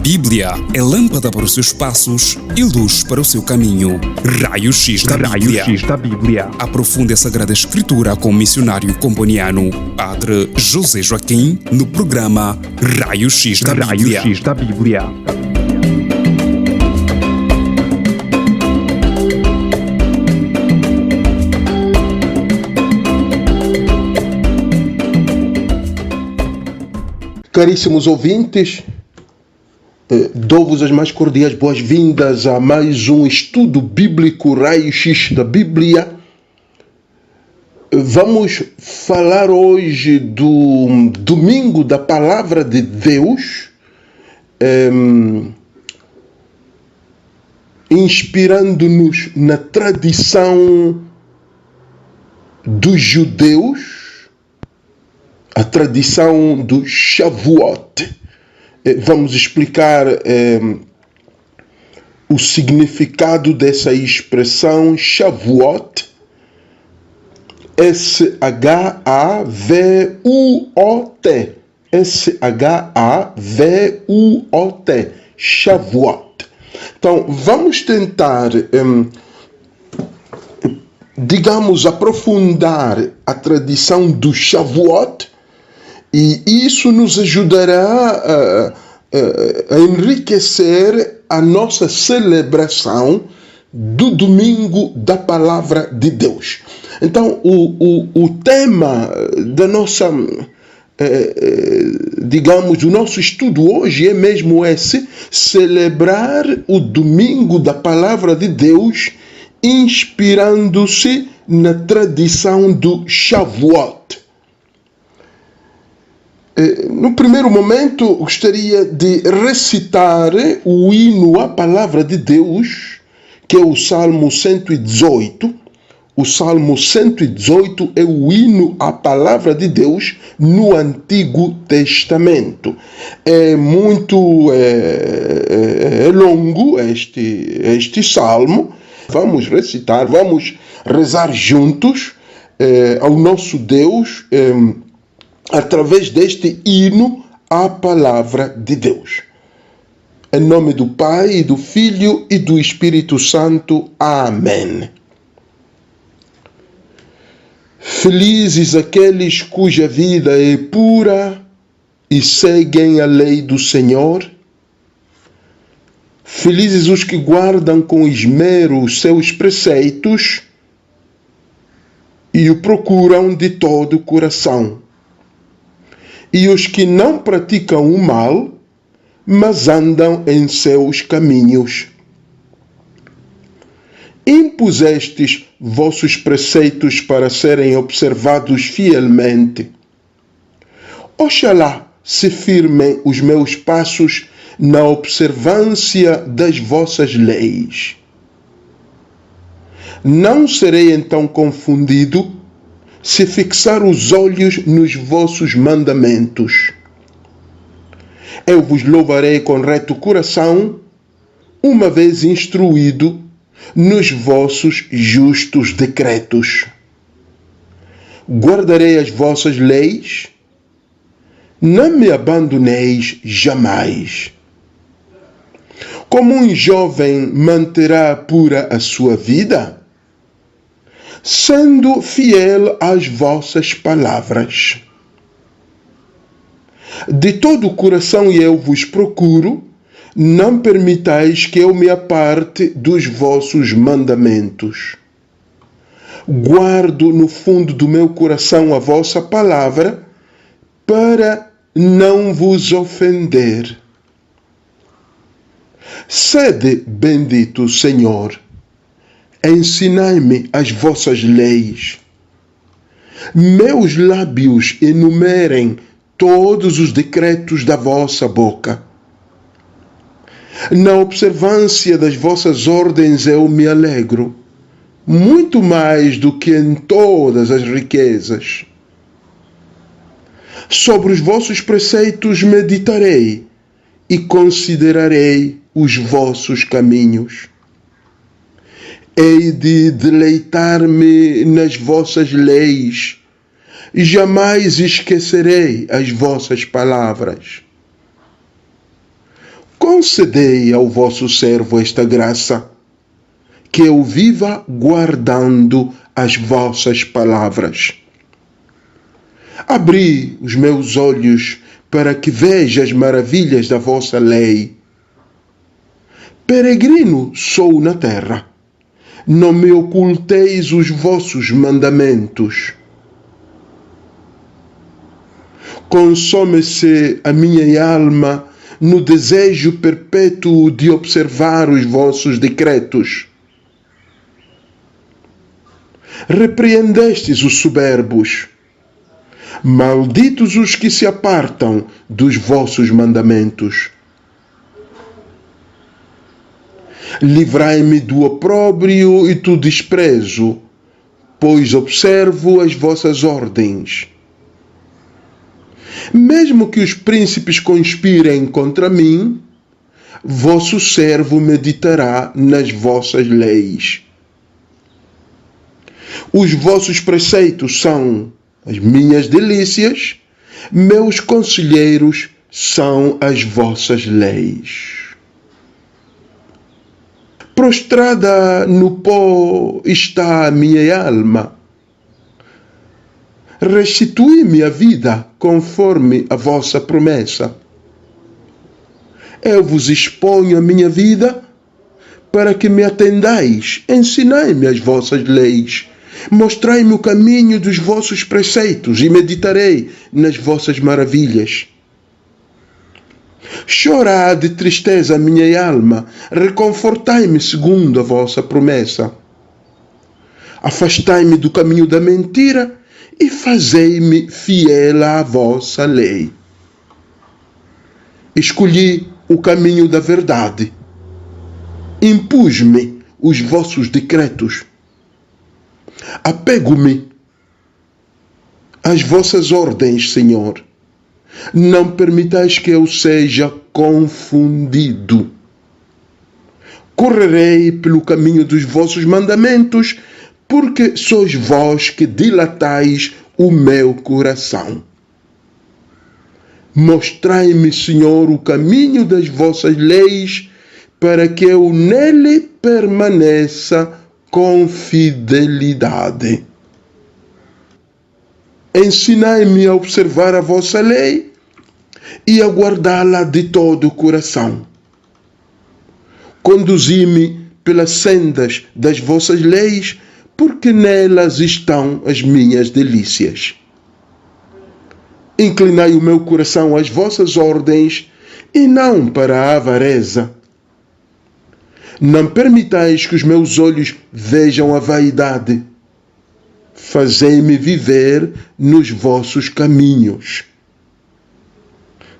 Bíblia é lâmpada para os seus passos e luz para o seu caminho. Raio-X da Bíblia. Aprofunde a Sagrada Escritura com o missionário comboniano, Padre José Joaquim, no programa Raio-X da Bíblia. Caríssimos ouvintes, dou-vos as mais cordiais boas-vindas a mais um estudo bíblico Raio-X da Bíblia. Vamos falar hoje do domingo da Palavra de Deus, inspirando-nos na tradição dos judeus, a tradição do Shavuot. Vamos explicar o significado dessa expressão Shavuot. S-H-A-V-U-O-T. S-H-A-V-U-O-T. Shavuot. Então, vamos tentar, aprofundar a tradição do Shavuot, e isso nos ajudará a enriquecer a nossa celebração do domingo da Palavra de Deus. Então, o tema da nossa, do nosso estudo hoje é mesmo esse: celebrar o domingo da Palavra de Deus, inspirando-se na tradição do Shavuot. No primeiro momento, gostaria de recitar o hino à Palavra de Deus, que é o Salmo 118. O Salmo 118 é o hino à Palavra de Deus no Antigo Testamento. É muito longo este salmo. Vamos recitar, vamos rezar juntos ao nosso Deus, através deste hino à Palavra de Deus. Em nome do Pai, e do Filho e do Espírito Santo. Amém. Felizes aqueles cuja vida é pura e seguem a lei do Senhor. Felizes os que guardam com esmero os seus preceitos e o procuram de todo o coração. E os que não praticam o mal, mas andam em seus caminhos. Impusestes vossos preceitos para serem observados fielmente. Oxalá se firmem os meus passos na observância das vossas leis. Não serei então confundido se fixar os olhos nos vossos mandamentos. Eu vos louvarei com reto coração, uma vez instruído nos vossos justos decretos. Guardarei as vossas leis, não me abandoneis jamais. Como um jovem manterá pura a sua vida, sendo fiel às vossas palavras. De todo o coração eu vos procuro, não permitais que eu me aparte dos vossos mandamentos. Guardo no fundo do meu coração a vossa palavra, para não vos ofender. Sede bendito, Senhor. Ensinai-me as vossas leis. Meus lábios enumerem todos os decretos da vossa boca. Na observância das vossas ordens eu me alegro, muito mais do que em todas as riquezas. Sobre os vossos preceitos meditarei e considerarei os vossos caminhos. Hei de deleitar-me nas vossas leis, e jamais esquecerei as vossas palavras. concedei ao vosso servo esta graça, que eu viva guardando as vossas palavras. Abri os meus olhos para que veja as maravilhas da vossa lei. Peregrino sou na terra, não me oculteis os vossos mandamentos. Consome-se a minha alma no desejo perpétuo de observar os vossos decretos. Repreendestes os soberbos. Malditos os que se apartam dos vossos mandamentos. Livrai-me do opróbrio e do desprezo, pois observo as vossas ordens. Mesmo que os príncipes conspirem contra mim, vosso servo meditará nas vossas leis. Os vossos preceitos são as minhas delícias, meus conselheiros são as vossas leis. Prostrada no pó está a minha alma. Restitui-me a vida conforme a vossa promessa. Eu vos exponho a minha vida para que me atendais. Ensinai-me as vossas leis. Mostrai-me o caminho dos vossos preceitos e meditarei nas vossas maravilhas. Chora de tristeza a minha alma, reconfortai-me segundo a vossa promessa. Afastai-me do caminho da mentira e fazei-me fiel à vossa lei. Escolhi o caminho da verdade. Impus-me os vossos decretos. Apego-me às vossas ordens, Senhor. Não permitais que eu seja confundido. Correrei pelo caminho dos vossos mandamentos, porque sois vós que dilatais o meu coração. Mostrai-me, Senhor, o caminho das vossas leis, para que eu nele permaneça com fidelidade. Ensinai-me a observar a vossa lei e a guardá-la de todo o coração. Conduzi-me pelas sendas das vossas leis, porque nelas estão as minhas delícias. Inclinai o meu coração às vossas ordens e não para a avareza. Não permitais que os meus olhos vejam a vaidade. Fazei-me viver nos vossos caminhos.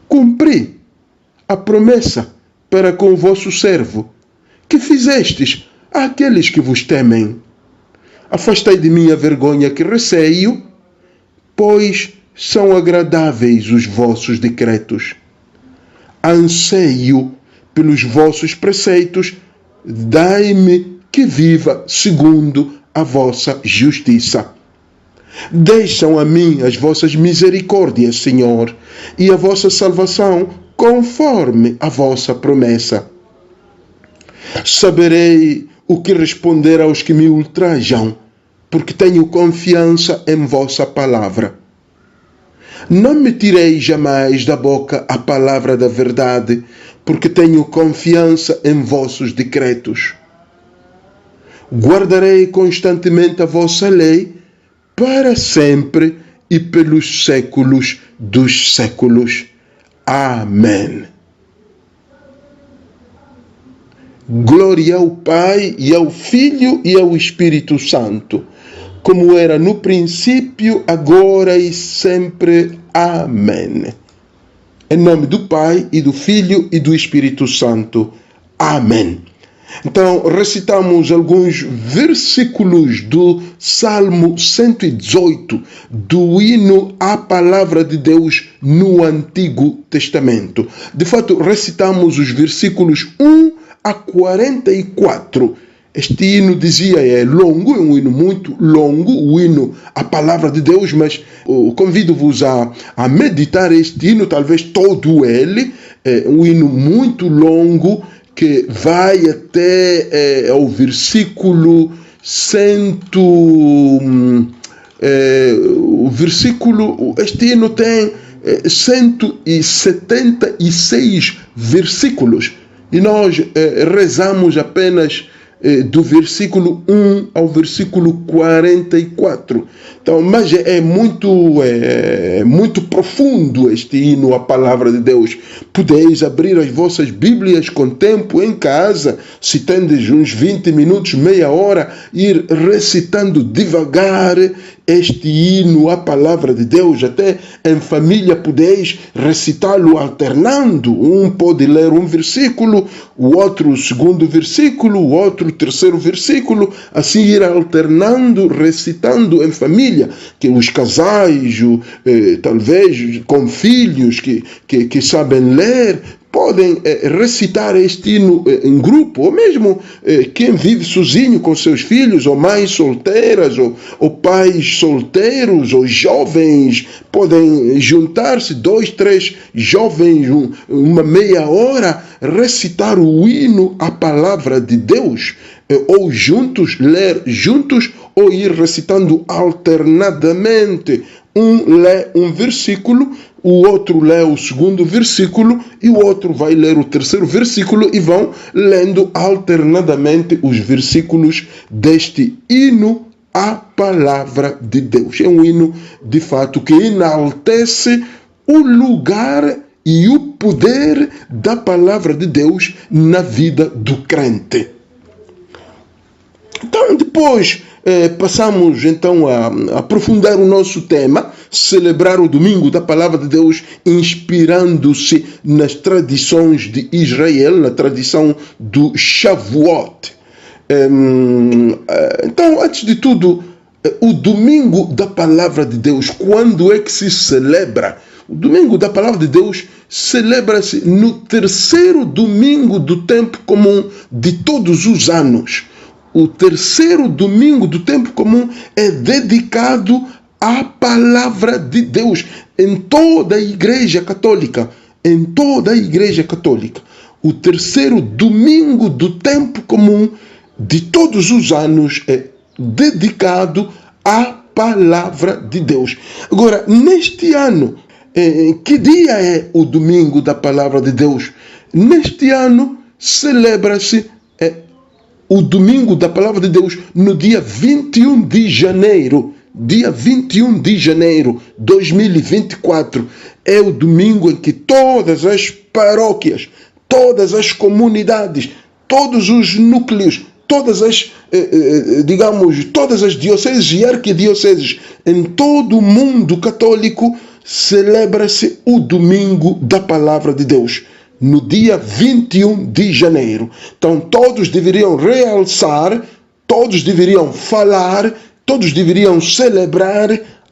Cumpri a promessa para com o vosso servo, que fizestes àqueles que vos temem. Afastai de mim a vergonha que receio, pois são agradáveis os vossos decretos. Anseio pelos vossos preceitos, dai-me que viva segundo a vossa justiça. Deixam a mim as vossas misericórdias, Senhor, e a vossa salvação conforme a vossa promessa. Saberei o que responder aos que me ultrajam, porque tenho confiança em vossa palavra. Não me tirei jamais da boca a palavra da verdade, porque tenho confiança em vossos decretos. Guardarei constantemente a vossa lei para sempre e pelos séculos dos séculos. Amém. Glória ao Pai, e ao Filho, e ao Espírito Santo, como era no princípio, agora e sempre. Amém. Em nome do Pai, e do Filho, e do Espírito Santo. Amém. Então, recitamos alguns versículos do Salmo 118, do hino à Palavra de Deus no Antigo Testamento. De fato, recitamos os versículos 1 a 44. Este hino, dizia, é longo, é um hino muito longo, o hino à Palavra de Deus, mas convido-vos a meditar este hino, talvez todo ele, um hino muito longo que vai até o versículo este hino tem 176 versículos e nós rezamos apenas do versículo 1 ao versículo 44. Então, mas é muito profundo este hino, a palavra de Deus. Podeis abrir as vossas Bíblias com tempo em casa, se tendes uns 20 minutos, meia hora, ir recitando devagar este hino, a palavra de Deus. Até em família podeis recitá-lo alternando. Um pode ler um versículo, o outro o segundo versículo, o outro o terceiro versículo, assim ir alternando, recitando em família, que os casais, talvez com filhos que sabem ler, podem recitar este hino em grupo, ou mesmo quem vive sozinho com seus filhos, ou mães solteiras, ou pais solteiros, ou jovens, podem juntar-se, 2, 3 jovens, uma meia hora, recitar o hino, a palavra de Deus, ou juntos, ler juntos, ou ir recitando alternadamente. Um lê um versículo, o outro lê o segundo versículo e o outro vai ler o terceiro versículo e vão lendo alternadamente os versículos deste hino à palavra de Deus. É um hino, de fato, que enaltece o lugar e o poder da palavra de Deus na vida do crente. Então, depois passamos então a aprofundar o nosso tema, celebrar o domingo da palavra de Deus, inspirando-se nas tradições de Israel, na tradição do Shavuot. Então, antes de tudo, o domingo da palavra de Deus, quando é que se celebra? O domingo da palavra de Deus celebra-se no terceiro domingo do tempo comum de todos os anos. O terceiro domingo do tempo comum é dedicado à palavra de Deus em toda a Igreja Católica. Em toda a Igreja Católica. O terceiro domingo do tempo comum de todos os anos é dedicado à palavra de Deus. Agora, neste ano, que dia é o domingo da palavra de Deus? Neste ano celebra-se o domingo da palavra de Deus no dia 21 de janeiro. Dia 21 de janeiro de 2024 é o domingo em que todas as paróquias, todas as comunidades, todos os núcleos, todas as dioceses e arquidioceses em todo o mundo católico celebra-se o domingo da palavra de Deus. No dia 21 de janeiro. Então todos deveriam realçar, todos deveriam falar, todos deveriam celebrar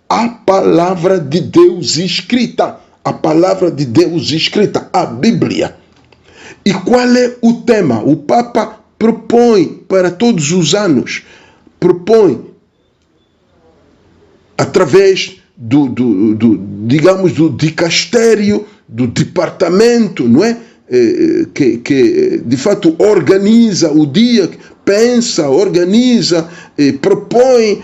a palavra de Deus escrita. A palavra de Deus escrita, a Bíblia. E qual é o tema? O Papa propõe para todos os anos, propõe através do dicastério, do departamento, não é? Que de fato organiza o dia, pensa, organiza, propõe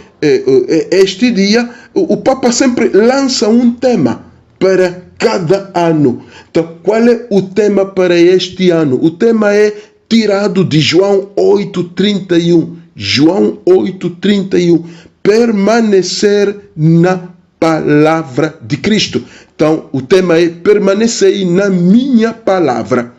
este dia. O Papa sempre lança um tema para cada ano. Então, qual é o tema para este ano? O tema é tirado de João 8,31. João 8,31. Permanecer na palavra de Cristo. Então, o tema é permanecei na minha palavra.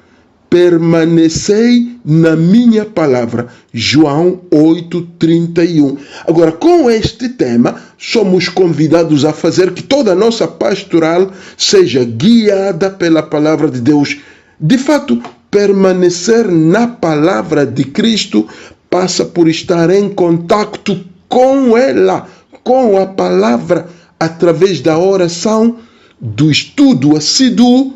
Permanecei na minha palavra. João 8,31. Agora, com este tema, somos convidados a fazer que toda a nossa pastoral seja guiada pela palavra de Deus. De fato, permanecer na palavra de Cristo passa por estar em contato com ela, com a palavra, através da oração, do estudo assíduo,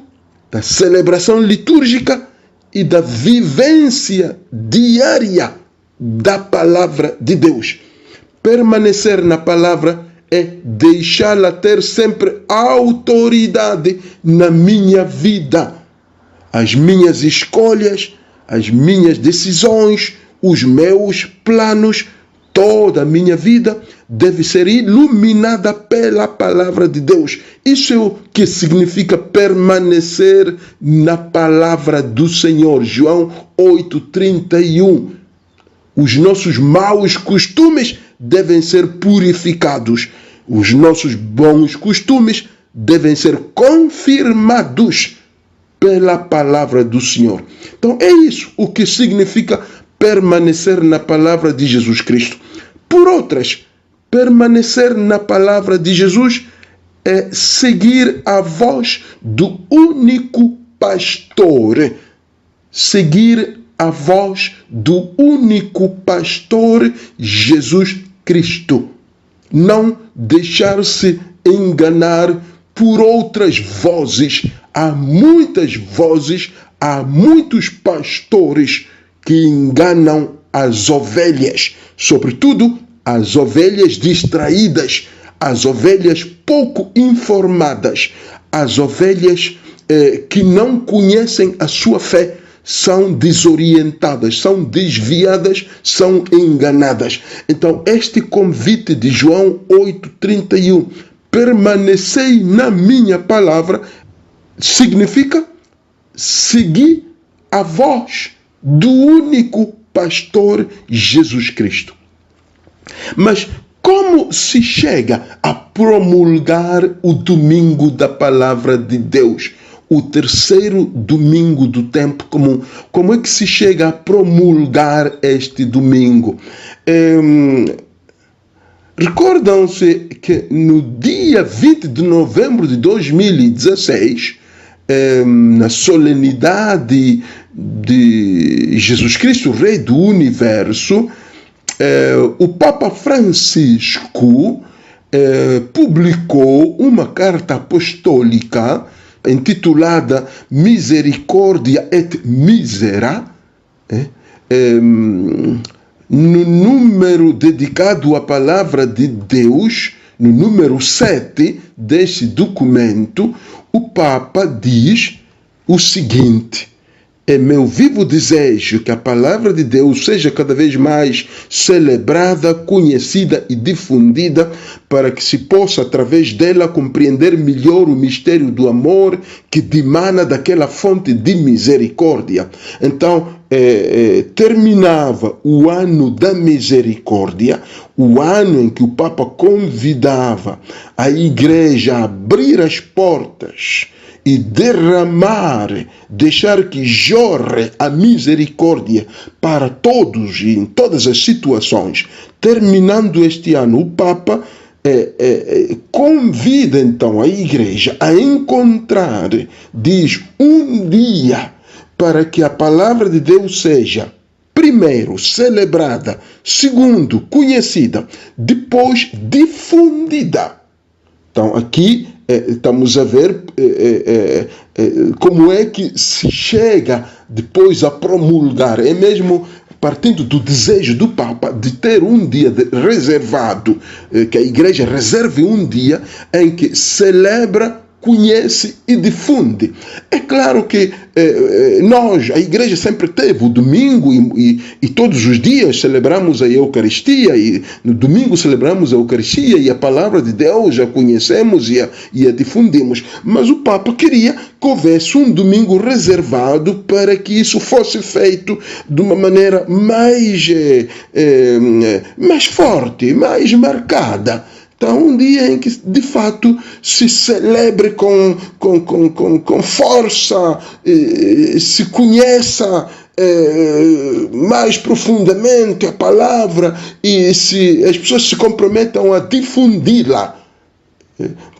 da celebração litúrgica e da vivência diária da palavra de Deus. Permanecer na palavra é deixá-la ter sempre autoridade na minha vida. as minhas escolhas, as minhas decisões, os meus planos, toda a minha vida deve ser iluminada pela palavra de Deus. Isso é o que significa permanecer na palavra do Senhor. João 8:31. Os nossos maus costumes devem ser purificados. Os nossos bons costumes devem ser confirmados pela palavra do Senhor. Então é isso o que significa permanecer na palavra de Jesus Cristo. Por outras, permanecer na palavra de Jesus é seguir a voz do único pastor. Seguir a voz do único pastor, Jesus Cristo. Não deixar-se enganar por outras vozes. Há muitas vozes, há muitos pastores que enganam as ovelhas, sobretudo as ovelhas distraídas, as ovelhas pouco informadas, as ovelhas que não conhecem a sua fé, são desorientadas, são desviadas, são enganadas. Então, este convite de João 8:31, permanecei na minha palavra, significa seguir a voz do único pastor Jesus Cristo. Mas como se chega a promulgar o domingo da palavra de Deus? O terceiro domingo do tempo comum. Como é que se chega a promulgar este domingo? Recordam-se que no dia 20 de novembro de 2016, na solenidade de Jesus Cristo, Rei do Universo, o Papa Francisco publicou uma carta apostólica intitulada Misericórdia et Misera, no número dedicado à palavra de Deus, no número 7 deste documento, o Papa diz o seguinte: é meu vivo desejo que a palavra de Deus seja cada vez mais celebrada, conhecida e difundida, para que se possa, através dela, compreender melhor o mistério do amor que dimana daquela fonte de misericórdia. Então, terminava o ano da misericórdia, o ano em que o Papa convidava a Igreja a abrir as portas e derramar, deixar que jorre a misericórdia para todos e em todas as situações. Terminando este ano, o Papa convida então a Igreja a encontrar, diz, um dia para que a palavra de Deus seja, primeiro, celebrada, segundo, conhecida, depois difundida. Então, aqui estamos a ver como é que se chega depois a promulgar. É mesmo partindo do desejo do Papa de ter um dia reservado, que a Igreja reserve um dia em que celebra, conhece e difunde. É claro que nós, a Igreja sempre teve o domingo e todos os dias celebramos a Eucaristia, e no domingo celebramos a Eucaristia e a palavra de Deus a conhecemos e a difundimos. Mas o Papa queria que houvesse um domingo reservado para que isso fosse feito de uma maneira mais forte, mais marcada. Então, um dia em que, de fato, se celebre com força, se conheça mais profundamente a palavra e se as pessoas se comprometam a difundi-la.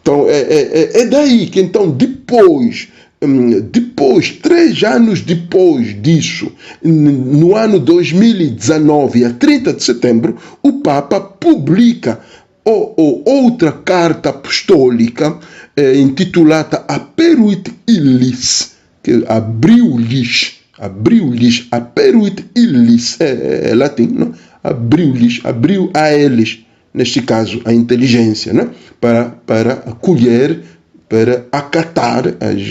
Então, é daí que, então, depois, 3 anos depois disso, no ano 2019, a 30 de setembro, o Papa publica outra carta apostólica intitulada Aperuit Illis, que abriu-lhes, Aperuit Illis, é latim, não? Abriu a eles, neste caso, a inteligência, né? para acolher para acatar as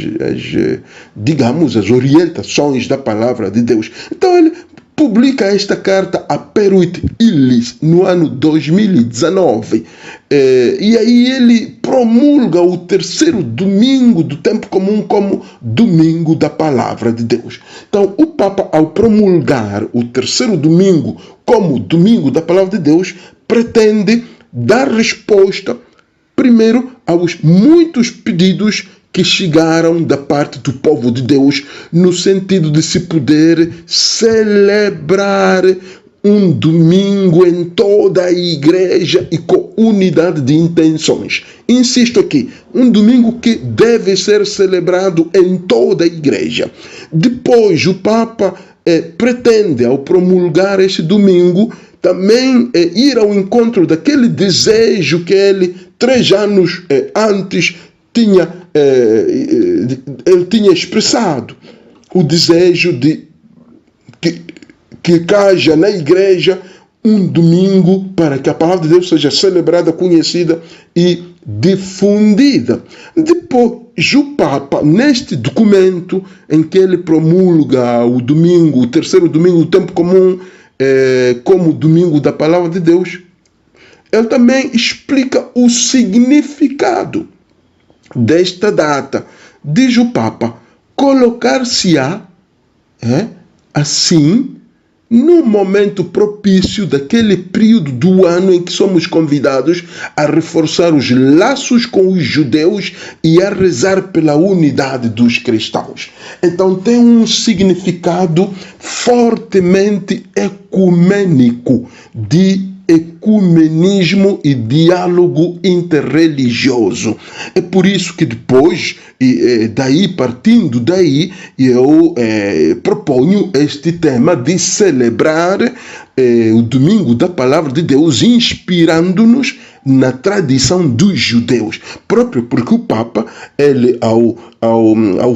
orientações da palavra de Deus. Então ele publica esta carta a Peruit Illes no ano 2019. E aí ele promulga o terceiro domingo do tempo comum como domingo da palavra de Deus. Então o Papa, ao promulgar o terceiro domingo como domingo da palavra de Deus, pretende dar resposta primeiro aos muitos pedidos que chegaram da parte do povo de Deus, no sentido de se poder celebrar um domingo em toda a igreja e com unidade de intenções. Insisto aqui, um domingo que deve ser celebrado em toda a igreja. Depois, o Papa pretende, ao promulgar este domingo, também ir ao encontro daquele desejo que ele, 3 anos antes, ele tinha expressado, o desejo de que haja na igreja um domingo para que a palavra de Deus seja celebrada, conhecida e difundida. Depois, o Papa, neste documento em que ele promulga o domingo, o terceiro domingo do tempo comum, como domingo da palavra de Deus, ele também explica o significado desta data. Diz o Papa: colocar-se-á assim no momento propício daquele período do ano em que somos convidados a reforçar os laços com os judeus e a rezar pela unidade dos cristãos. Então tem um significado fortemente ecumênico, de ecumenismo e diálogo interreligioso. É por isso que depois, partindo daí, eu proponho este tema de celebrar o domingo da palavra de Deus, inspirando-nos na tradição dos judeus. Próprio porque o Papa, ele, ao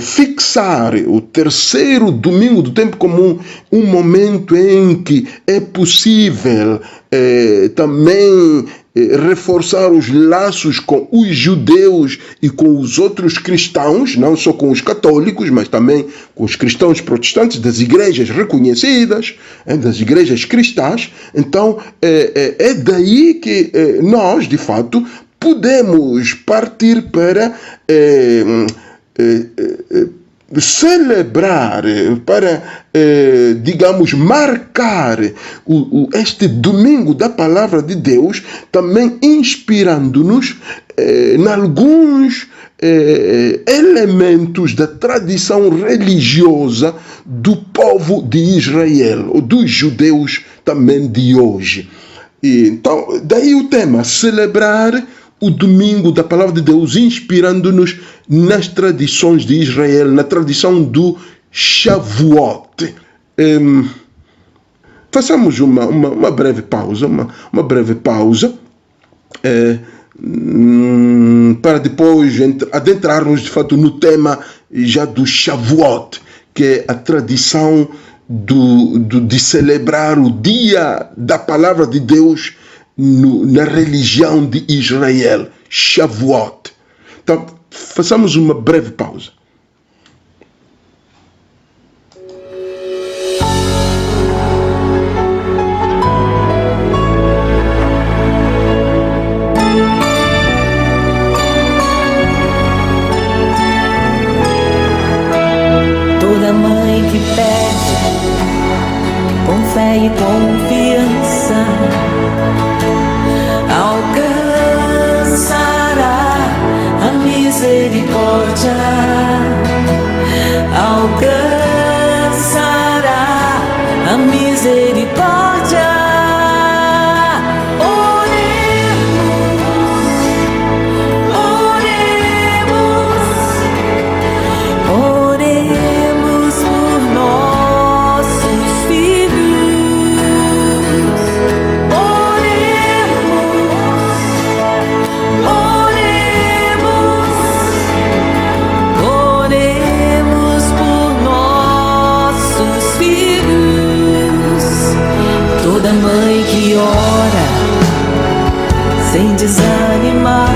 fixar o terceiro domingo do tempo comum, um momento em que é possível também reforçar os laços com os judeus e com os outros cristãos, não só com os católicos, mas também com os cristãos protestantes das igrejas reconhecidas, das igrejas cristãs. Então, é daí que nós, de fato, podemos partir para celebrar, para, digamos, marcar este domingo da palavra de Deus, também inspirando-nos em alguns elementos da tradição religiosa do povo de Israel, ou dos judeus também de hoje. Então, daí o tema: celebrar o domingo da palavra de Deus, inspirando-nos nas tradições de Israel, na tradição do Shavuot. Façamos uma breve pausa, para depois adentrarmos de fato no tema já do Shavuot, que é a tradição de celebrar o dia da palavra de Deus na religião de Israel, Shavuot. Então, façamos uma breve pausa. Toda mãe que pede com fé e confiança alcançará a misericórdia, alcançará a misericórdia. Oremos por nossos filhos. Oremos por nossos filhos. Toda mãe que ora sem desanimar,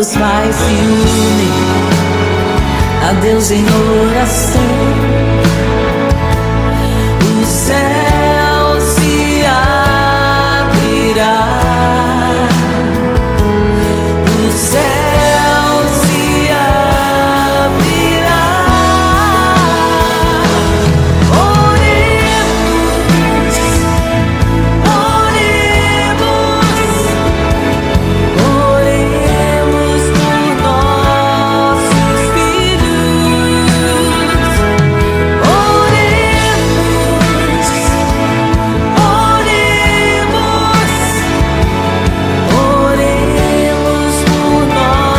os pais se unem a Deus em oração. O céu se abrirá. O céu se abrirá. Oremos, oremos, oremos por nossos filhos. Oremos, oremos, oremos por nossos filhos.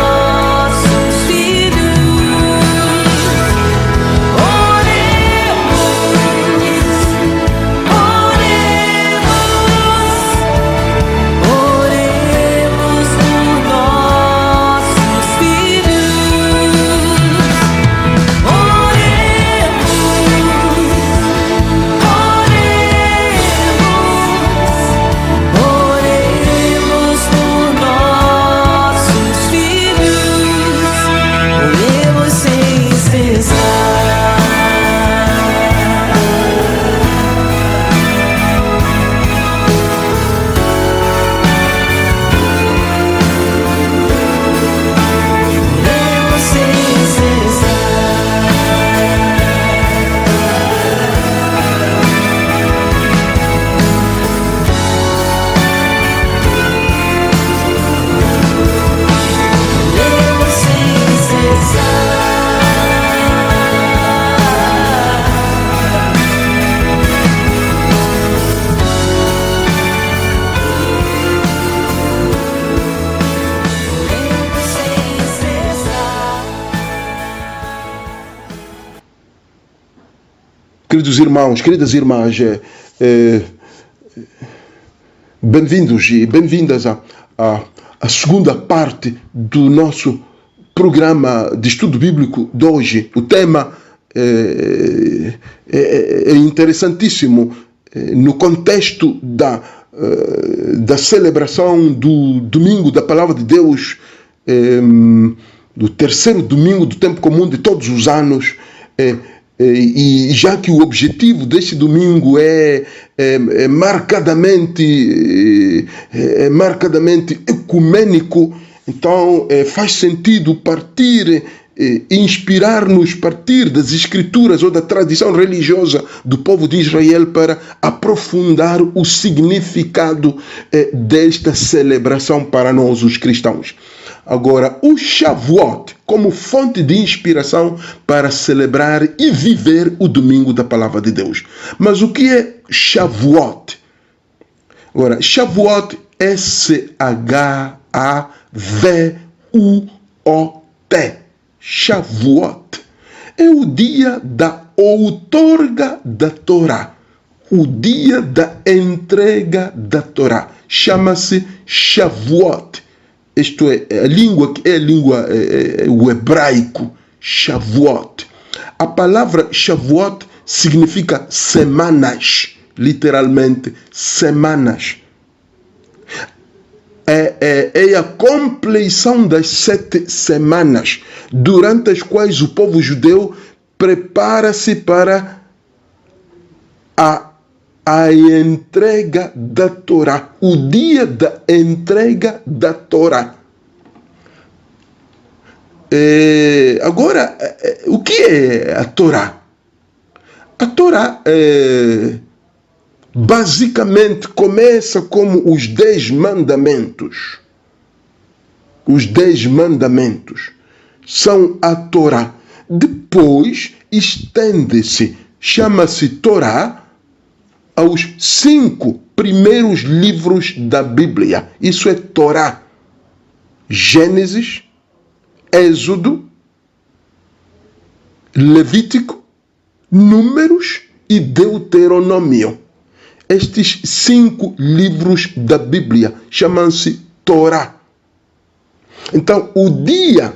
Oremos por nossos filhos. Oremos por nossos filhos. Oremos sem cessar. Oremos sem Oremos sem cessar. Oremos sem cessar. Queridos irmãos, queridas irmãs, bem-vindos e bem-vindas à segunda parte do nosso programa de estudo bíblico de hoje. O tema é interessantíssimo no contexto da celebração do Domingo da Palavra de Deus, do terceiro domingo do tempo comum de todos os anos. E já que o objetivo deste domingo é marcadamente ecumênico, então faz sentido inspirar-nos partir das escrituras ou da tradição religiosa do povo de Israel para aprofundar o significado desta celebração para nós, os cristãos. Agora, o Shavuot como fonte de inspiração para celebrar e viver o Domingo da Palavra de Deus. Mas o que é Shavuot? Agora, Shavuot, S-H-A-V-U-O-T. Shavuot é o dia da outorga da Torá, o dia da entrega da Torá. Chama-se Shavuot. Isto é o hebraico, Shavuot. A palavra Shavuot significa semanas, literalmente, semanas. É a compleição das 7 semanas, durante as quais o povo judeu prepara-se para a entrega da Torá, o dia da entrega da Torá. Agora, o que é a Torá? A Torá basicamente começa como os 10 mandamentos. Os 10 mandamentos são a Torá. Depois estende-se, chama-se Torá, aos 5 primeiros livros da Bíblia. Isso é Torá. Gênesis, Êxodo, Levítico, Números e Deuteronômio. Estes 5 livros da Bíblia chamam-se Torá. Então, o dia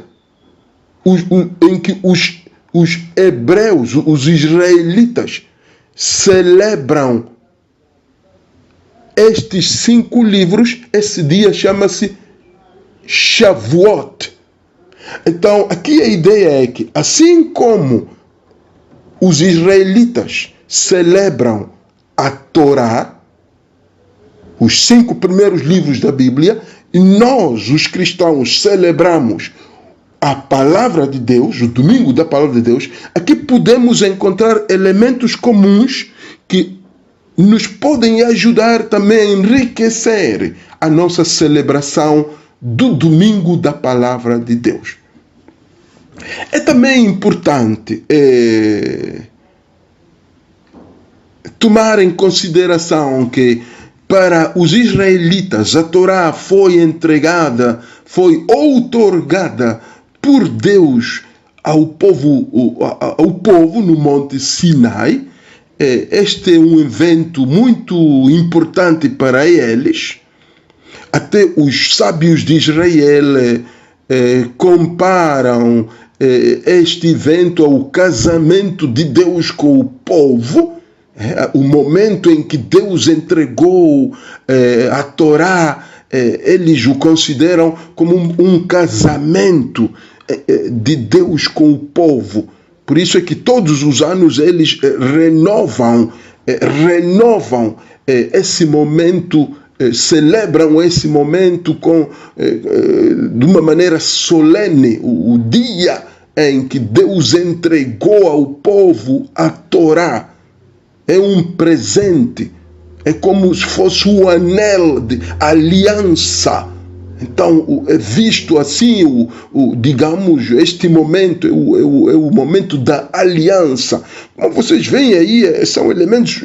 em que os hebreus, os israelitas, celebram estes 5 livros, esse dia chama-se Shavuot. Então, aqui a ideia é que, assim como os israelitas celebram a Torá, os 5 primeiros livros da Bíblia, e nós, os cristãos, celebramos a palavra de Deus, o domingo da palavra de Deus, aqui podemos encontrar elementos comuns que nos podem ajudar também a enriquecer a nossa celebração do domingo da palavra de Deus. É também importante tomar em consideração que para os israelitas a Torá foi entregada, foi outorgada por Deus ao povo no Monte Sinai. Este é um evento muito importante para eles. Até os sábios de Israel comparam este evento ao casamento de Deus com o povo. O momento em que Deus entregou a Torá, eles o consideram como um casamento de Deus com o povo. Por isso é que todos os anos eles renovam esse momento, celebram esse momento de uma maneira solene, o dia em que Deus entregou ao povo a Torá. É um presente, é como se fosse um anel de aliança. Então, é visto assim, digamos, este momento é o momento da aliança. Como vocês veem aí, são elementos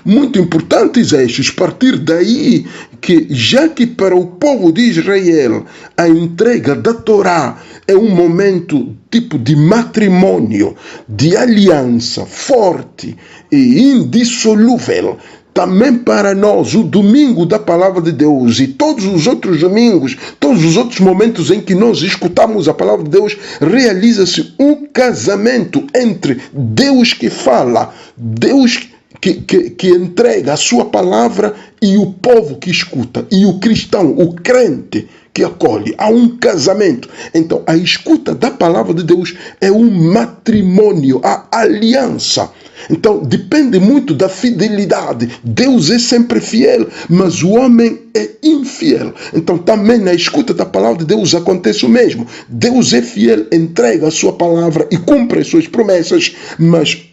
muito importantes estes. A partir daí, que já que para o povo de Israel a entrega da Torá é um momento tipo de matrimônio, de aliança forte e indissolúvel, também para nós, o domingo da palavra de Deus e todos os outros domingos, todos os outros momentos em que nós escutamos a palavra de Deus, realiza-se um casamento entre Deus que fala, Deus que entrega a sua palavra e o povo que escuta, e o cristão, o crente que acolhe. Há um casamento. Então, a escuta da palavra de Deus é um matrimônio, a aliança. Então, depende muito da fidelidade. Deus é sempre fiel, mas o homem é infiel. Então, também na escuta da palavra de Deus acontece o mesmo. Deus é fiel, entrega a sua palavra e cumpre as suas promessas, mas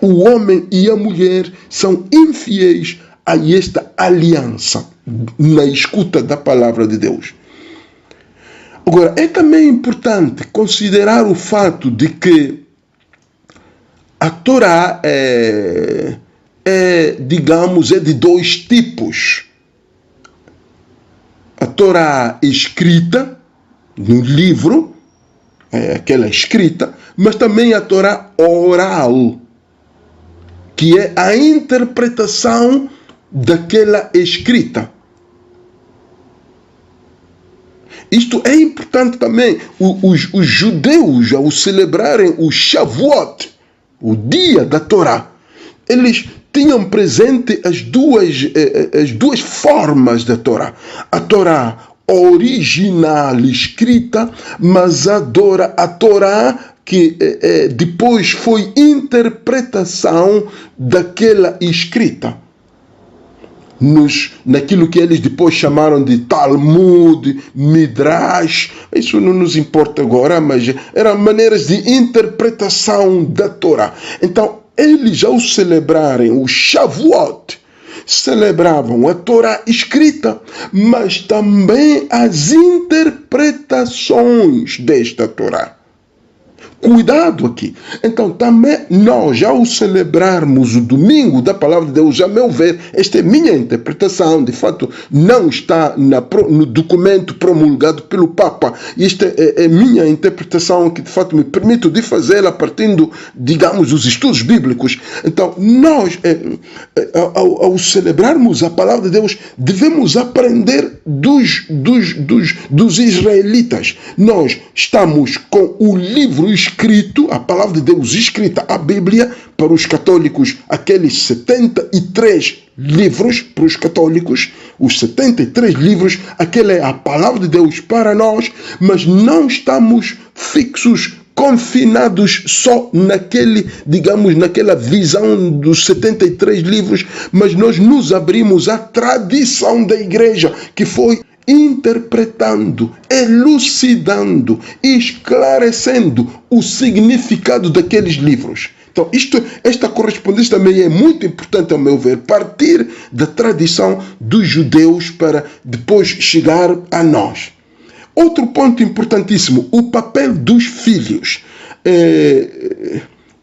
o homem e a mulher são infiéis a esta aliança na escuta da palavra de Deus. Agora, é também importante considerar o fato de que a Torá digamos, de 2 tipos. A Torá escrita, no livro, aquela escrita, mas também a Torá oral, que é a interpretação daquela escrita. Isto é importante também. Os judeus, ao celebrarem o Shavuot, o dia da Torá, eles tinham presente as duas formas da Torá. A Torá original escrita, mas a Torá que depois foi interpretação daquela escrita. Naquilo que eles depois chamaram de Talmud, Midrash, isso não nos importa agora, mas eram maneiras de interpretação da Torá. Então, eles, ao celebrarem o Shavuot, celebravam a Torá escrita, mas também as interpretações desta Torá. Cuidado aqui. Então, também nós, ao celebrarmos o domingo da palavra de Deus, a meu ver, esta é minha interpretação, de fato, não está no documento promulgado pelo Papa. Esta é minha interpretação que, de fato, me permito de fazê-la partindo, digamos, dos estudos bíblicos. Então, nós, ao celebrarmos a palavra de Deus, devemos aprender dos israelitas. Nós estamos com o livro escrito escrito, a palavra de Deus escrita, a Bíblia, para os católicos, aqueles 73 livros, para os católicos, os 73 livros, aquela é a palavra de Deus para nós, mas não estamos fixos, confinados só naquela visão dos 73 livros, mas nós nos abrimos à tradição da igreja, que foi interpretando, elucidando, esclarecendo o significado daqueles livros. Então, esta correspondência também é muito importante, ao meu ver, partir da tradição dos judeus para depois chegar a nós. Outro ponto importantíssimo, o papel dos filhos.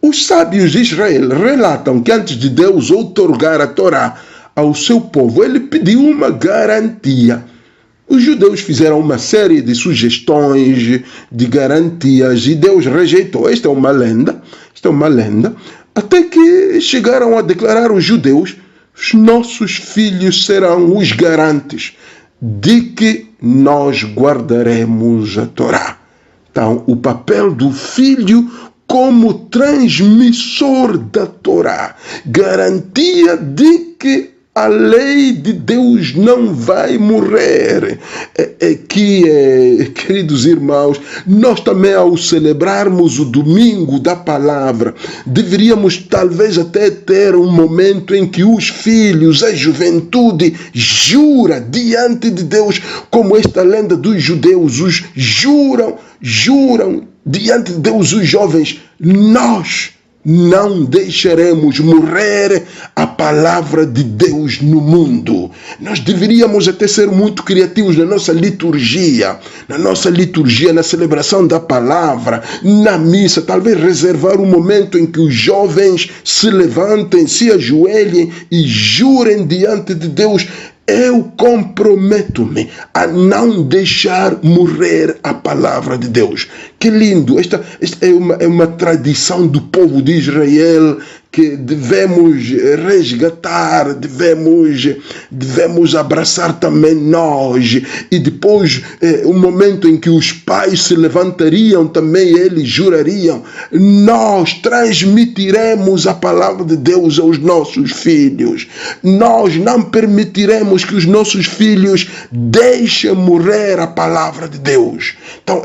Os sábios de Israel relatam que antes de Deus outorgar a Torá ao seu povo, ele pediu uma garantia. Os judeus fizeram uma série de sugestões, de garantias, e Deus rejeitou. Esta é uma lenda, até que chegaram a declarar os judeus: os nossos filhos serão os garantes de que nós guardaremos a Torá. Então, o papel do filho como transmissor da Torá, garantia de que a lei de Deus não vai morrer. Queridos irmãos, nós também, ao celebrarmos o domingo da palavra, deveríamos talvez até ter um momento em que os filhos, a juventude, jura diante de Deus, como esta lenda dos judeus, os juram diante de Deus, os jovens: nós não deixaremos morrer a palavra de Deus no mundo. Nós deveríamos até ser muito criativos na nossa liturgia, na celebração da palavra, na missa, talvez reservar um momento em que os jovens se levantem, se ajoelhem e jurem diante de Deus: eu comprometo-me a não deixar morrer a palavra de Deus. Que lindo! Esta é uma tradição do povo de Israel que devemos resgatar, devemos abraçar também nós. E depois, o momento em que os pais se levantariam, também eles jurariam: nós transmitiremos a palavra de Deus aos nossos filhos. Nós não permitiremos que os nossos filhos deixem morrer a palavra de Deus. Então,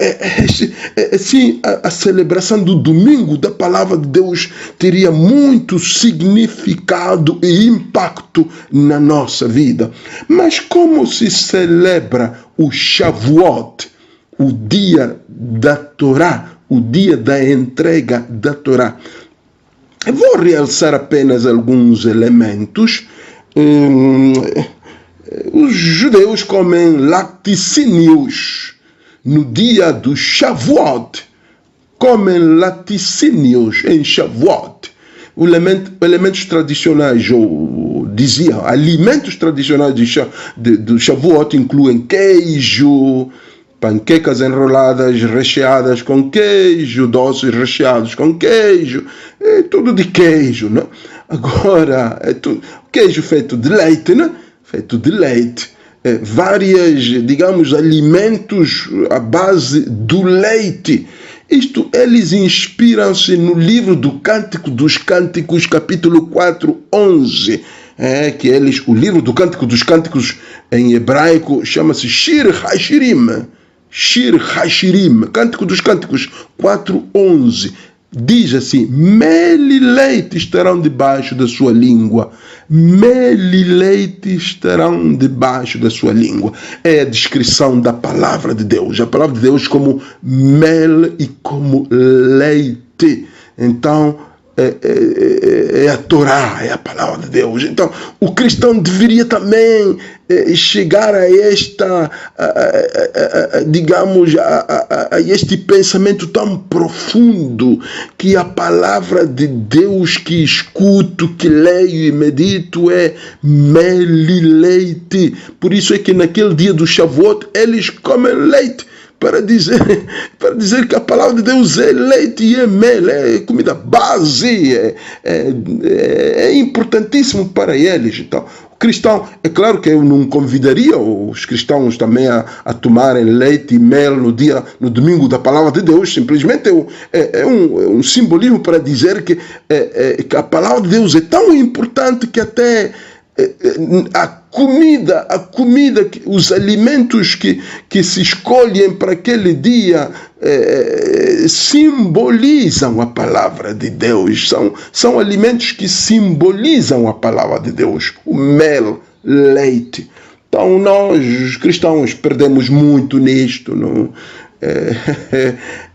assim, a celebração do domingo da palavra de Deus teria muito significado e impacto na nossa vida. Mas como se celebra o Shavuot, o dia da Torá, o dia da entrega da Torá? Eu vou realçar apenas alguns elementos. Os judeus comem laticínios no dia do Shavuot. Comem laticínios em Shavuot. Elementos tradicionais, ou dizia, alimentos tradicionais do Shavuot incluem queijo, panquecas enroladas, recheadas com queijo, doces recheados com queijo, tudo de queijo, né? Agora, queijo feito de leite, né? Várias, alimentos à base do leite. Eles inspiram-se no livro do Cântico dos Cânticos, capítulo 4, 11. O livro do Cântico dos Cânticos, em hebraico, chama-se Shir HaShirim. Cântico dos Cânticos 4, 11. Diz assim: mel e leite estarão debaixo da sua língua. Mel e leite estarão debaixo da sua língua. É a descrição da palavra de Deus. A palavra de Deus como mel e como leite. Então, é a Torá, é a palavra de Deus. Então, o cristão deveria também chegar a este pensamento tão profundo, que a palavra de Deus que escuto, que leio e medito é mel e leite. Por isso é que naquele dia do Shavuot eles comem leite, para dizer que a palavra de Deus é leite e é mel, é comida base, é importantíssimo para eles. Então, o cristão, é claro que eu não convidaria os cristãos também a tomarem leite e mel no domingo da palavra de Deus. Simplesmente é um simbolismo para dizer que a palavra de Deus é tão importante que até a comida, os alimentos que se escolhem para aquele dia simbolizam a palavra de Deus. São alimentos que simbolizam a palavra de Deus. O mel, leite. Então nós, os cristãos, perdemos muito nisto. Não?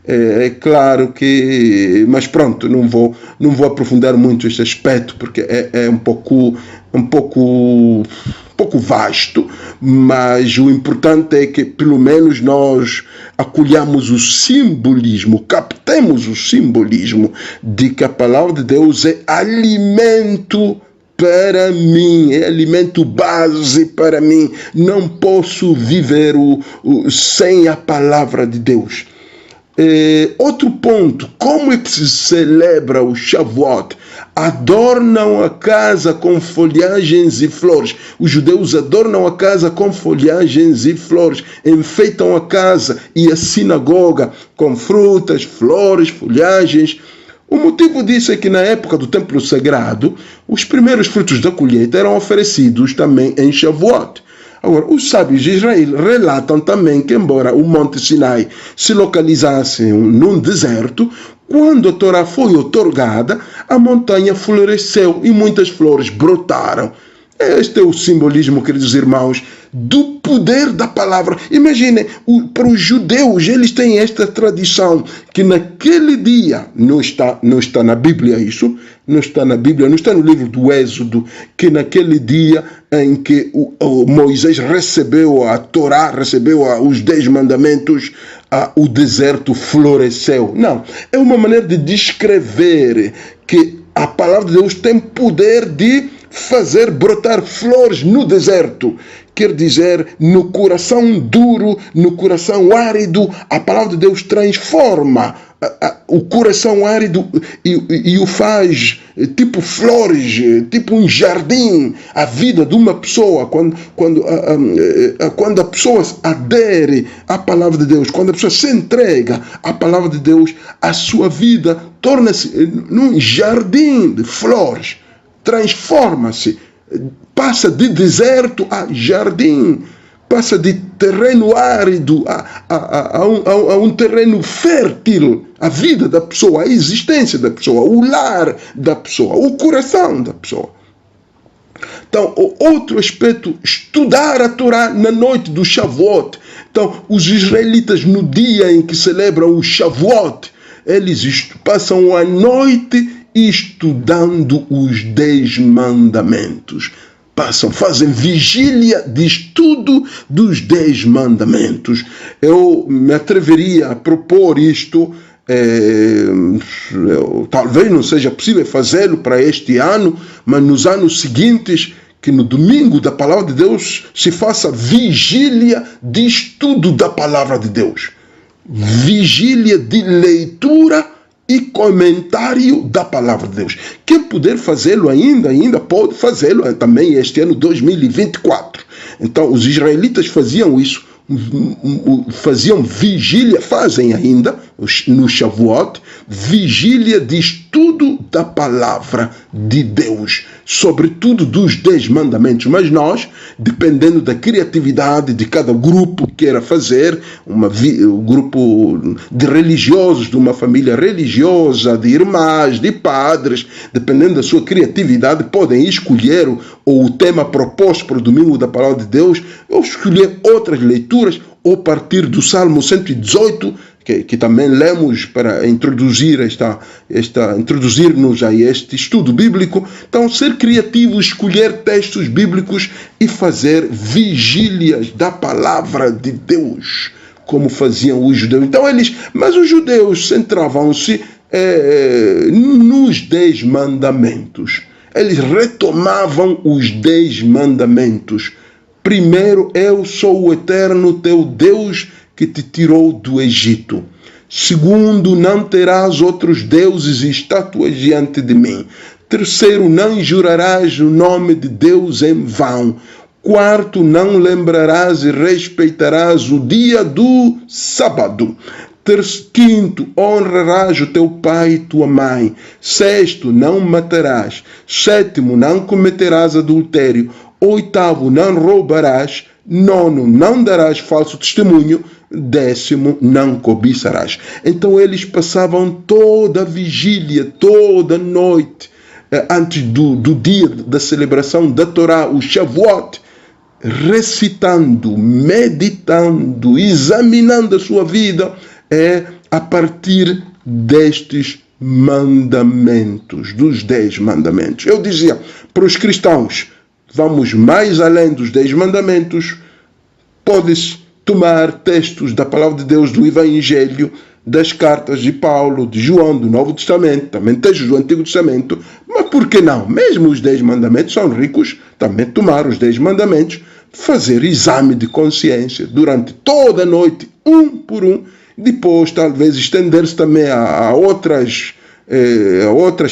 É claro que... Mas pronto, não vou aprofundar muito este aspecto, porque é um pouco vasto, mas o importante é que pelo menos nós acolhamos o simbolismo, captemos o simbolismo de que a palavra de Deus é alimento para mim, é alimento base para mim. Não posso viver sem a palavra de Deus. Outro ponto, como é que se celebra o Shavuot? Adornam a casa com folhagens e flores. Os judeus adornam a casa com folhagens e flores, enfeitam a casa e a sinagoga com frutas, flores, folhagens. O motivo disso é que na época do templo sagrado, os primeiros frutos da colheita eram oferecidos também em Shavuot. Agora, os sábios de Israel relatam também que, embora o Monte Sinai se localizasse num deserto, quando a Torá foi outorgada, a montanha floresceu e muitas flores brotaram. Este é o simbolismo, queridos irmãos, do poder da palavra. Imaginem, para os judeus, eles têm esta tradição que naquele dia, não está na Bíblia isso, não está na Bíblia, não está no livro do Êxodo, que naquele dia em que Moisés recebeu a Torá, recebeu os 10 mandamentos, o deserto floresceu. Não, é uma maneira de descrever que a palavra de Deus tem poder de fazer brotar flores no deserto. Quer dizer, no coração duro, no coração árido, a palavra de Deus transforma o coração árido e o faz tipo flores, tipo um jardim. A vida de uma pessoa, quando a pessoa adere à palavra de Deus, quando a pessoa se entrega à palavra de Deus, a sua vida torna-se num jardim de flores. Transforma-se, passa de deserto a jardim, passa de terreno árido a um terreno fértil. A vida da pessoa, a existência da pessoa, o lar da pessoa, o coração da pessoa. Então, outro aspecto, estudar a Torá na noite do Shavuot. Então, os israelitas, no dia em que celebram o Shavuot, eles passam a noite estudando os 10 mandamentos. Fazem vigília de estudo dos 10 mandamentos. Eu me atreveria a propor isto, talvez não seja possível fazê-lo para este ano, mas nos anos seguintes, que no domingo da palavra de Deus se faça vigília de estudo da palavra de Deus. Vigília de leitura e comentário da palavra de Deus. Quem puder fazê-lo ainda pode fazê-lo também este ano 2024. Então, os israelitas faziam isso, faziam vigília, fazem ainda no Shavuot, vigília de estudo da palavra de Deus, sobretudo dos 10 mandamentos. Mas nós, dependendo da criatividade de cada grupo que queira fazer, um grupo de religiosos, de uma família religiosa, de irmãs, de padres, dependendo da sua criatividade, podem escolher o tema proposto para o domingo da palavra de Deus, ou escolher outras leituras, ou partir do Salmo 118, que também lemos para introduzir-nos a este estudo bíblico. Então, ser criativo, escolher textos bíblicos e fazer vigílias da palavra de Deus, como faziam os judeus. Então, mas os judeus centravam-se nos 10 mandamentos. Eles retomavam os 10 mandamentos. Primeiro, eu sou o eterno teu Deus que te tirou do Egito. Segundo, não terás outros deuses e estátuas diante de mim. Terceiro, não jurarás o nome de Deus em vão. Quarto, não lembrarás e respeitarás o dia do sábado. Quinto, honrarás o teu pai e tua mãe. Sexto, não matarás. Sétimo, não cometerás adultério. Oitavo, não roubarás. Nono, não darás falso testemunho. Décimo, não cobiçarás. Então eles passavam toda a vigília, toda a noite, antes do dia da celebração da Torá, o Shavuot, recitando, meditando, examinando a sua vida, a partir destes mandamentos, dos 10 mandamentos. Eu dizia para os cristãos, vamos mais além dos 10 mandamentos, pode-se tomar textos da palavra de Deus, do Evangelho, das cartas de Paulo, de João, do Novo Testamento, também textos do Antigo Testamento, mas por que não? Mesmo os 10 mandamentos são ricos, também tomar os 10 mandamentos, fazer exame de consciência durante toda a noite, um por um, depois talvez estender-se também a outras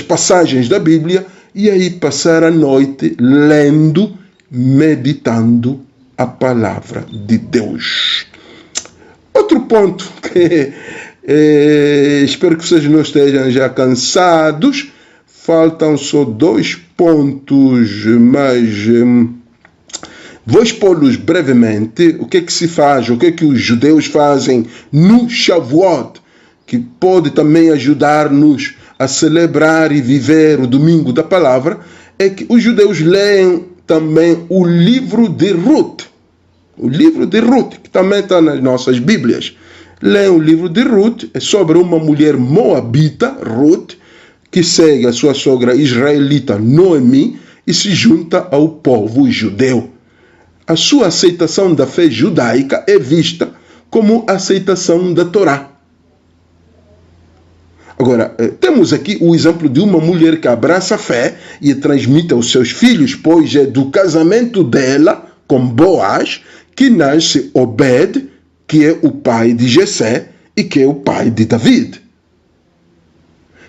passagens da Bíblia, e aí passar a noite lendo, meditando a palavra de Deus. Outro ponto que espero que vocês não estejam já cansados, faltam só 2 pontos, mas vou expô-los brevemente. O que é que se faz, o que é que os judeus fazem no Shavuot, que pode também ajudar-nos a celebrar e viver o domingo da palavra, é que os judeus leem também o livro de Ruth. O livro de Ruth, que também está nas nossas Bíblias. Leem o livro de Ruth, é sobre uma mulher moabita, Ruth, que segue a sua sogra israelita Noemi e se junta ao povo judeu. A sua aceitação da fé judaica é vista como aceitação da Torá. Agora, temos aqui o exemplo de uma mulher que abraça a fé e a transmite aos seus filhos, pois é do casamento dela com Boaz que nasce Obed, que é o pai de Jessé e que é o pai de David.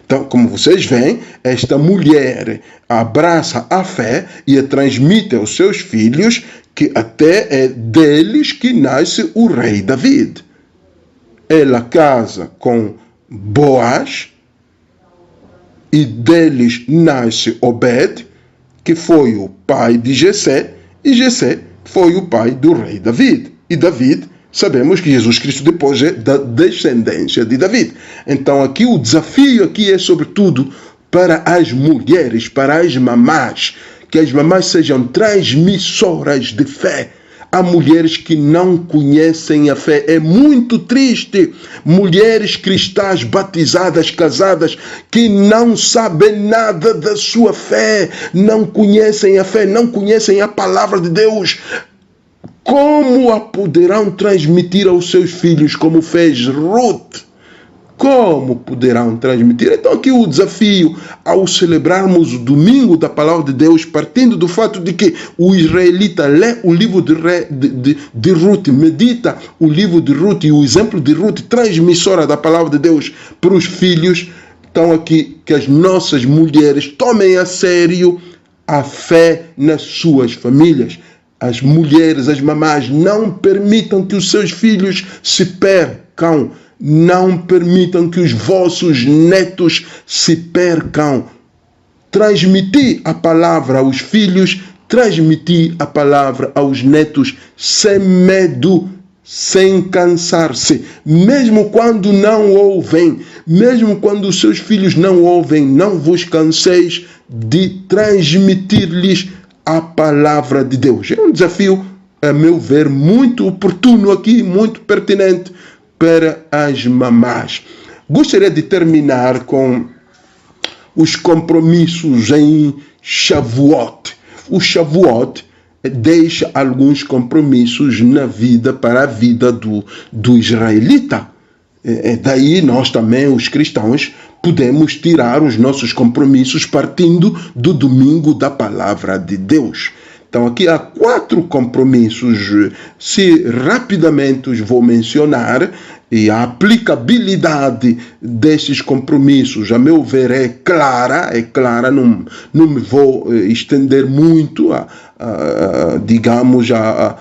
Então, como vocês veem, esta mulher abraça a fé e a transmite aos seus filhos, que até é deles que nasce o rei David. Ela casa com Boaz e deles nasce Obed, que foi o pai de Jessé, e Jessé foi o pai do rei David. E David, sabemos que Jesus Cristo depois é da descendência de David. Então aqui o desafio aqui é sobretudo para as mulheres, para as mamás, que as mamás sejam transmissoras de fé. Há mulheres que não conhecem a fé. É muito triste. Mulheres cristãs batizadas, casadas, que não sabem nada da sua fé, não conhecem a fé, não conhecem a palavra de Deus. Como a poderão transmitir aos seus filhos, como fez Ruth? Como poderão transmitir? Então aqui o desafio, ao celebrarmos o domingo da palavra de Deus, partindo do fato de que o israelita lê o livro de Ruth, medita o livro de Ruth e o exemplo de Ruth, transmissora da palavra de Deus para os filhos. Então aqui que as nossas mulheres tomem a sério a fé nas suas famílias. As mulheres, as mamás, não permitam que os seus filhos se percam. Não permitam que os vossos netos se percam. Transmitir a palavra aos filhos, transmitir a palavra aos netos, sem medo, sem cansar-se. Mesmo quando não ouvem, mesmo quando os seus filhos não ouvem, não vos canseis de transmitir-lhes a palavra de Deus. É um desafio, a meu ver, muito oportuno aqui, muito pertinente para as mamás. Gostaria de terminar com os compromissos em Shavuot. O Shavuot deixa alguns compromissos na vida, para a vida do israelita. Daí nós também, os cristãos, podemos tirar os nossos compromissos partindo do domingo da palavra de Deus. Então aqui há 4 compromissos, se rapidamente os vou mencionar, E a aplicabilidade destes compromissos, a meu ver, é clara, não me vou estender muito digamos, a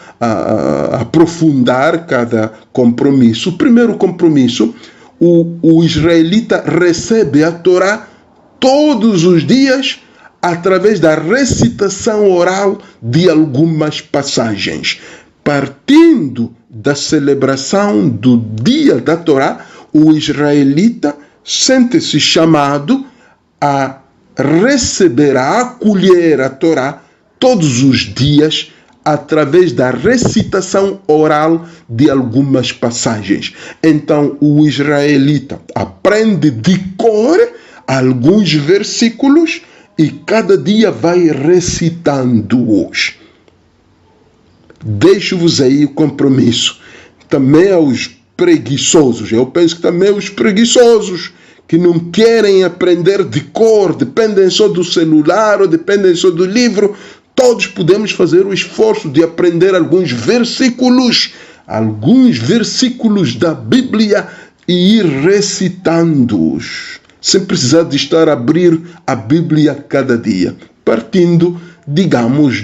aprofundar cada compromisso. O primeiro compromisso, o israelita recebe a Torá todos os dias através da recitação oral de algumas passagens. Partindo da celebração do dia da Torá, o israelita sente-se chamado a receber, a acolher a Torá todos os dias através da recitação oral de algumas passagens. Então, o israelita aprende de cor alguns versículos e cada dia vai recitando-os. Deixo-vos aí o compromisso. Também aos preguiçosos. Eu penso que também os preguiçosos que não querem aprender de cor, dependem só do celular ou dependem só do livro, todos podemos fazer o esforço de aprender alguns versículos da Bíblia e ir recitando-os, sem precisar de estar a abrir a Bíblia cada dia, partindo, digamos,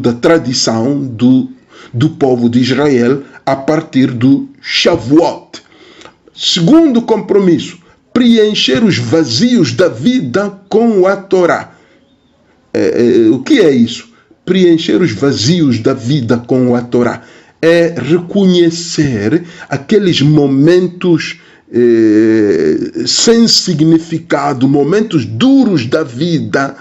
da tradição do povo de Israel a partir do Shavuot. Segundo compromisso, preencher os vazios da vida com a Torá. O que é isso? Preencher os vazios da vida com a Torá é reconhecer aqueles momentos sem significado, momentos duros da vida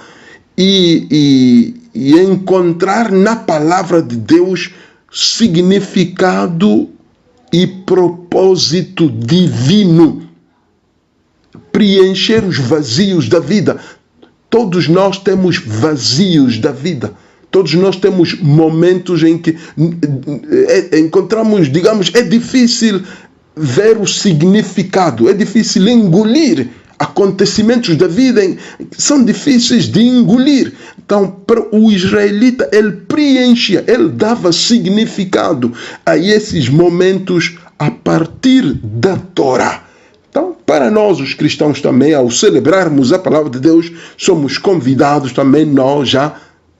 e encontrar na palavra de Deus significado e propósito divino. Preencher os vazios da vida. Todos nós temos vazios da vida. Todos nós temos momentos em que encontramos, digamos, é difícil ver o significado, é difícil engolir acontecimentos da vida, são difíceis de engolir. Então, para o israelita, ele preenchia, ele dava significado a esses momentos a partir da Torá. Então, para nós, os cristãos também, ao celebrarmos a palavra de Deus, somos convidados também nós a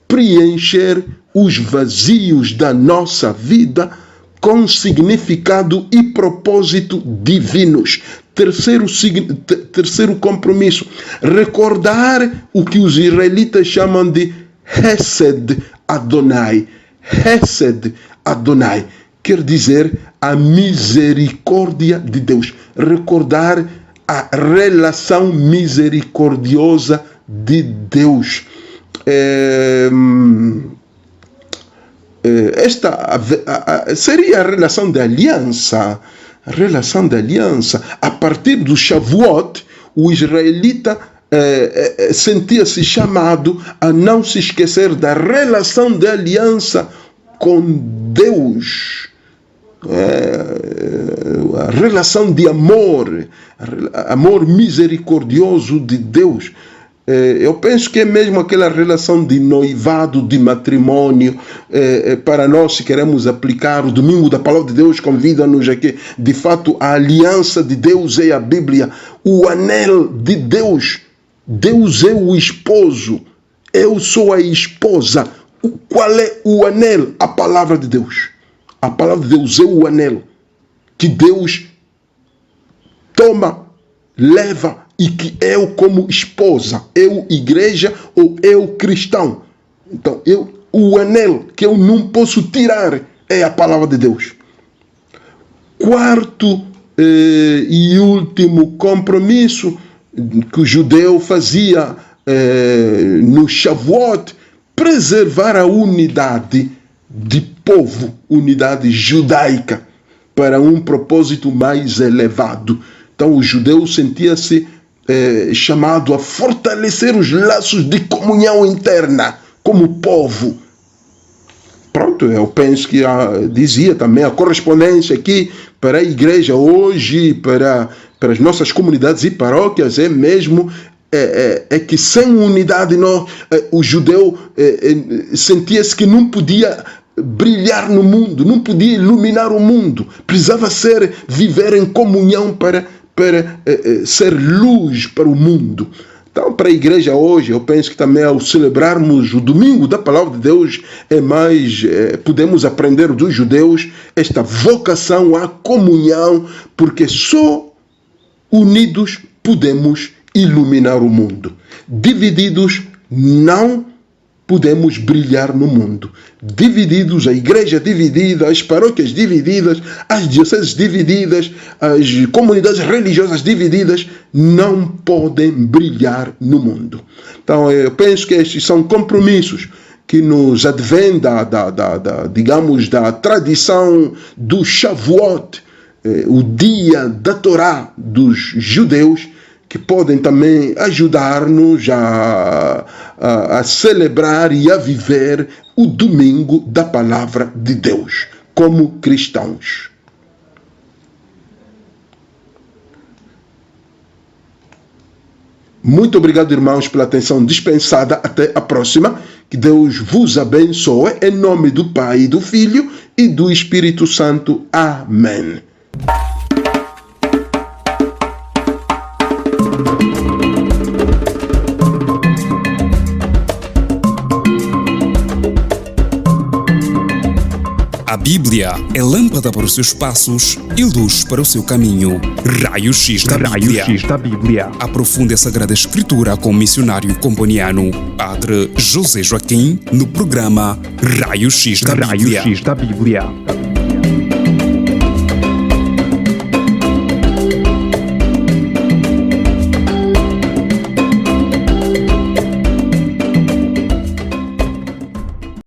preencher os vazios da nossa vida com significado e propósito divinos. Terceiro compromisso, recordar o que os israelitas chamam de Hesed Adonai. Hesed Adonai quer dizer a misericórdia de Deus. Recordar a relação misericordiosa de Deus. Esta seria a relação de aliança. A relação de aliança. A partir do Shavuot, o israelita sentia-se chamado a não se esquecer da relação de aliança com Deus. A relação de amor misericordioso de Deus. Eu penso que é mesmo aquela relação de noivado, de matrimônio. Para nós, se queremos aplicar o domingo da palavra de Deus, convida-nos aqui. De fato, a aliança de Deus é a Bíblia, o anel de Deus. Deus é o esposo, eu sou a esposa. Qual é o anel? A palavra de Deus. A palavra de Deus é o anel que Deus toma, leva, e que eu, como esposa, eu, igreja, ou eu, cristão. Então, o anel que eu não posso tirar é a palavra de Deus. Quarto e último compromisso que o judeu fazia no Shavuot, preservar a unidade de povo, unidade judaica, para um propósito mais elevado. Então, o judeu sentia-se chamado a fortalecer os laços de comunhão interna como povo. Pronto, eu penso que dizia também a correspondência aqui para a igreja hoje, para as nossas comunidades e paróquias, é mesmo que sem unidade o judeu sentia-se que não podia brilhar no mundo, não podia iluminar o mundo, precisava viver em comunhão para ser luz para o mundo. Então, para a igreja hoje, eu penso que também ao celebrarmos o domingo da palavra de Deus, podemos aprender dos judeus esta vocação à comunhão, porque só unidos podemos iluminar o mundo. Divididos, não podemos brilhar no mundo. Divididos, a igreja dividida, as paróquias divididas, as dioceses divididas, as comunidades religiosas divididas, não podem brilhar no mundo. Então, eu penso que estes são compromissos que nos advêm digamos, da tradição do Shavuot, o dia da Torá dos judeus, que podem também ajudar-nos a celebrar e a viver o domingo da palavra de Deus, como cristãos. Muito obrigado, irmãos, pela atenção dispensada. Até a próxima. Que Deus vos abençoe, em nome do Pai, do Filho e do Espírito Santo. Amém. A Bíblia é lâmpada para os seus passos e luz para o seu caminho. Raio-X da Bíblia. Aprofunde a Sagrada Escritura com o missionário comboniano, Padre José Joaquim, no programa Raio-X da Bíblia.